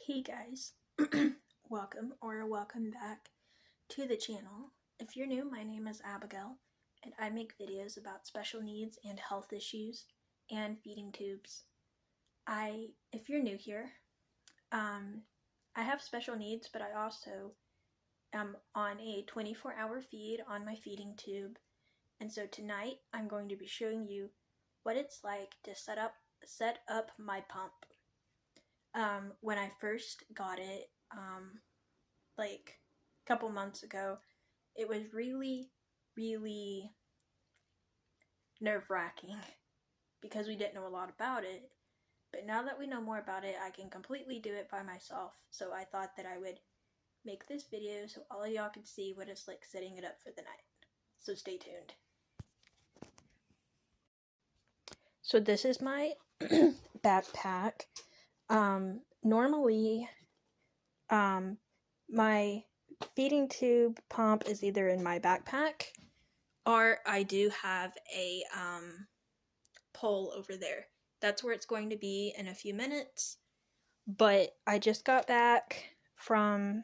Hey guys, welcome back to the channel. If you're new, my name is Abigail and I make videos about special needs and health issues and feeding tubes. If you're new here, I have special needs, but I also am on a 24-hour feed on my feeding tube. And so tonight I'm going to be showing you what it's like to set up my pump. When I first got it, like a couple months ago, it was really nerve-wracking because we didn't know a lot about it. But now that we know more about it, I can completely do it by myself. So I thought that I would make this video so all of y'all could see what it's like setting it up for the night. So stay tuned. So this is my backpack. Normally, my feeding tube pump is either in my backpack or I do have a pole over there. That's where it's going to be in a few minutes. But I just got back from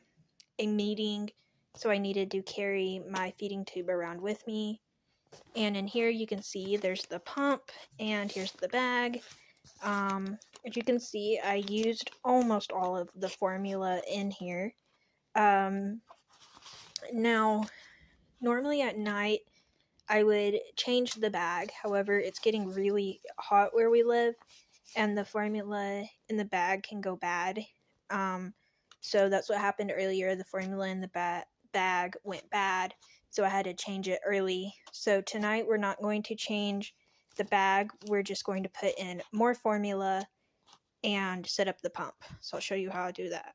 a meeting, so I needed to carry my feeding tube around with me. And in here you can see there's the pump and here's the bag. As you can see, I used almost all of the formula in here. Now, normally at night, I would change the bag. However, it's getting really hot where we live, and the formula in the bag can go bad. So that's what happened earlier. The formula in the bag went bad, so I had to change it early. So tonight, we're not going to change the bag. We're just going to put in more formula and set up the pump. So I'll show you how I do that.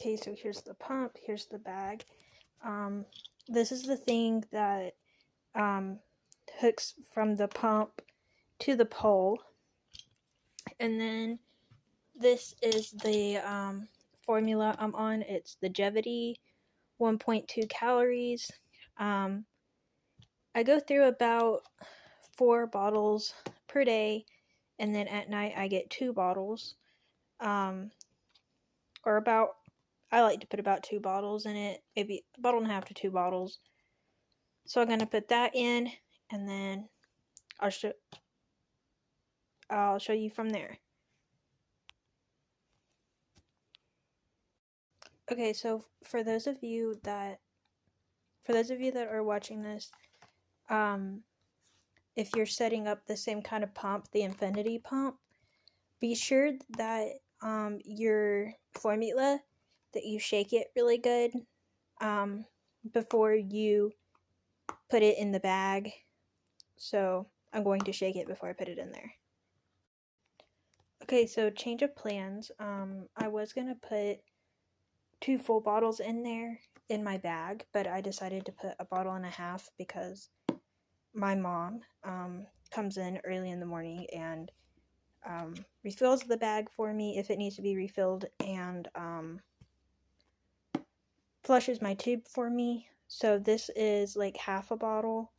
Okay, so here's the pump, here's the bag. This is the thing that hooks from the pump to the pole. And then this is the formula I'm on. It's the Jevity 1.2 calories. I go through about 4 bottles per day, and then at night I get 2 bottles. I like to put about 2 bottles in it, maybe a bottle and a half to 2 bottles. So I'm going to put that in, and then I'll show you from there. Okay, so for those of you that are watching this, if you're setting up the same kind of pump, the Infinity pump, be sure that your formula, that you shake it really good before you put it in the bag. So I'm going to shake it before I put it in there. Okay, so change of plans. I was going to put 2 full bottles in there in my bag, but I decided to put a bottle and a half because my mom comes in early in the morning and refills the bag for me if it needs to be refilled, and flushes my tube for me. So this is like half a bottle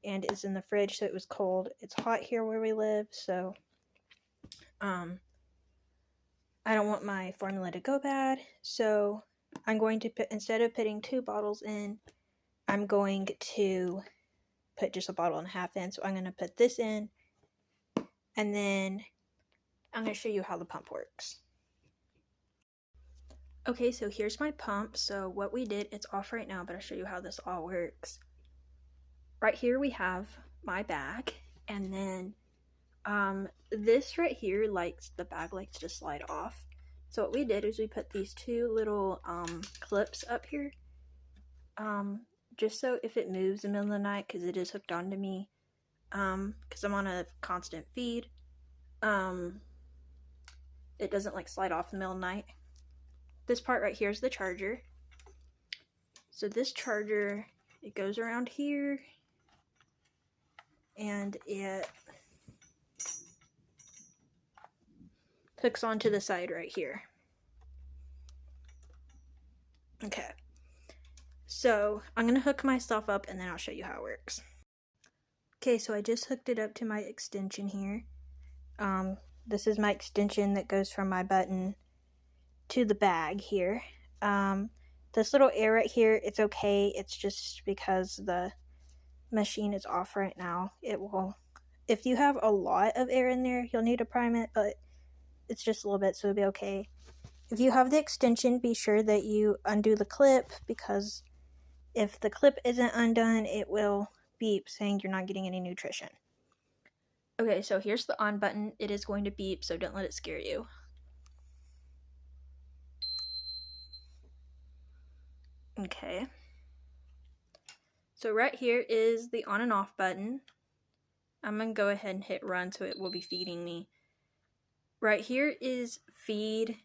and it's in the fridge, so it was cold. It's hot here where we live, so I don't want my formula to go bad. So I'm going to put, instead of putting 2 bottles in, I'm going to put just a bottle and a half in. So I'm going to put this in, and then I'm going to show you how the pump works. Okay, so here's my pump. So what we did, it's off right now, but I'll show you how this all works. Right here we have my bag, and then this right here, the bag likes to slide off. So what we did is we put these 2 little clips up here, just so if it moves in the middle of the night, because it is hooked onto me, because I'm on a constant feed, it doesn't like slide off in the middle of the night. This part right here is the charger. So this charger, it goes around here, and it hooks onto the side right here. Okay, so I'm going to hook myself up and then I'll show you how it works. Okay, so I just hooked it up to my extension here. this is my extension that goes from my button to the bag here. This little air right here, it's okay. It's just because the machine is off right now. It will, if you have a lot of air in there, you'll need to prime it, but it's just a little bit, so it'll be okay. If you have the extension, be sure that you undo the clip, because if the clip isn't undone, it will beep saying you're not getting any nutrition. Okay, so here's the on button. It is going to beep, so don't let it scare you. Okay. So right here is the on and off button. I'm going to go ahead and hit run so it will be feeding me. Right here is feed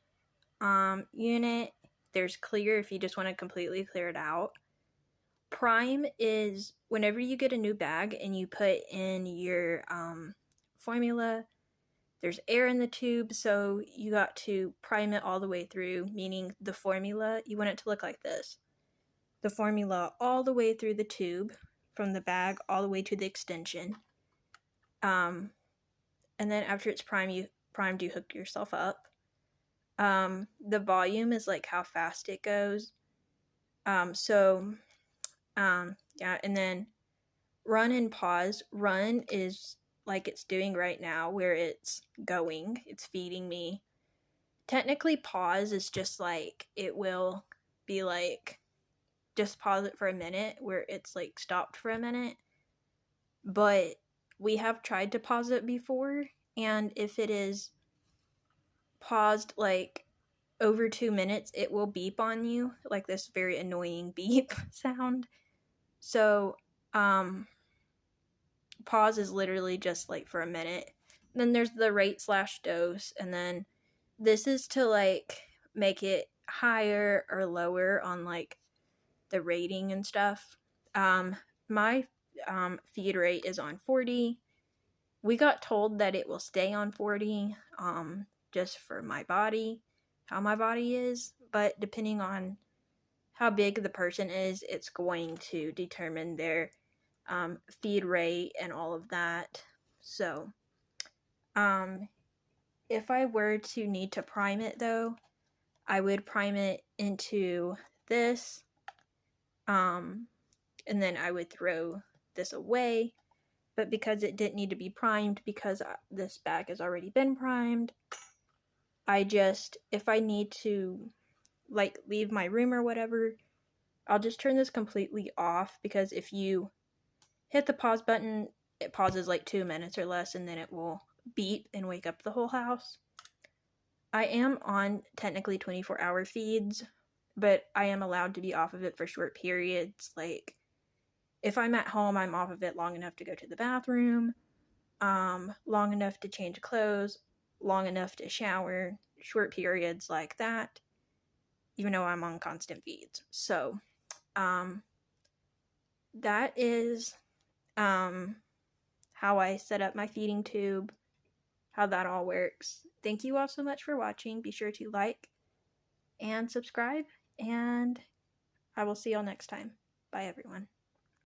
unit. There's clear if you just want to completely clear it out. Prime is whenever you get a new bag and you put in your formula, there's air in the tube, so you got to prime it all the way through, meaning the formula, you want it to look like this. The formula all the way through the tube, from the bag all the way to the extension. And then after it's primed, you hook yourself up. The volume is like how fast it goes. Yeah, and then run and pause. Run is like it's doing right now, where it's going, it's feeding me. Technically, pause is just like, it will be like, just pause it for a minute, where it's like stopped for a minute. But we have tried to pause it before, and if it is paused like over 2 minutes, it will beep on you, like this very annoying beep sound. So, pause is literally just like for a minute. Then there's the rate/dose, and then this is to like make it higher or lower on like the rating and stuff. My feed rate is on 40. We got told that it will stay on 40, just for my body, how my body is, but depending on how big the person is, it's going to determine their feed rate and all of that. So, if I were to need to prime it though, I would prime it into this, and then I would throw this away. But because it didn't need to be primed, because this bag has already been primed, I just, if I need to like leave my room or whatever, I'll just turn this completely off, because if you hit the pause button, it pauses like 2 minutes or less, and then it will beep and wake up the whole house. I am on technically 24-hour feeds, but I am allowed to be off of it for short periods. Like, if I'm at home, I'm off of it long enough to go to the bathroom, long enough to change clothes, long enough to shower, short periods like that, even though I'm on constant feeds. So, that is how I set up my feeding tube, how that all works. Thank you all so much for watching. Be sure to like and subscribe, and I will see y'all next time. Bye, everyone.